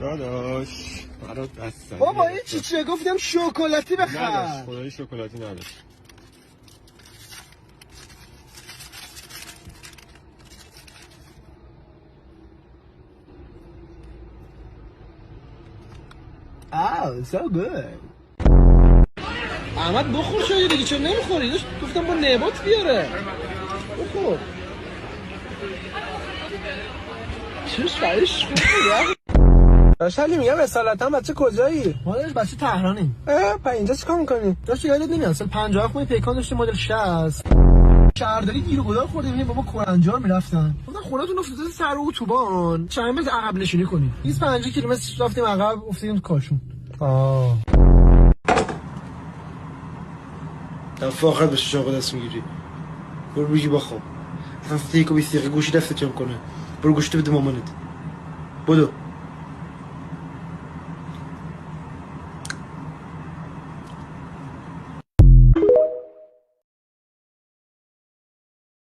داداش برات دست بابا این چیه گفتم شکلاتی بخر. نداشت خدایی شکلاتی نداشت. Oh, so good. احمد بخور شاید دیگه، چرا نمیخوری؟ گفتم با نبات بیاره. بخور. چش فرش خوبه. داشتم میگم اصالتا بچه کجایی؟ ما داشت بچه تهرانیم. پا اینجا چیکار میکنی؟ داشت یادت نمیاد سال 57 ما پیکان داشتیم مدل 60. شهرداری گیر و گدار خوردیم یه بابا کورنجار میرفتن. گفتن خونتون افتاده سر اتوبان، چند متر عقب نشینی کنید. 250 کیلومتر رفتیم عقب افتادیم تو کاشون. فاخر بشه شاقه دست میگیری. برو بگی بخواب. هفته یکو 20 دقیقه گوشی دستت جمع کنه. برو گوشت بده مامانت. بدو.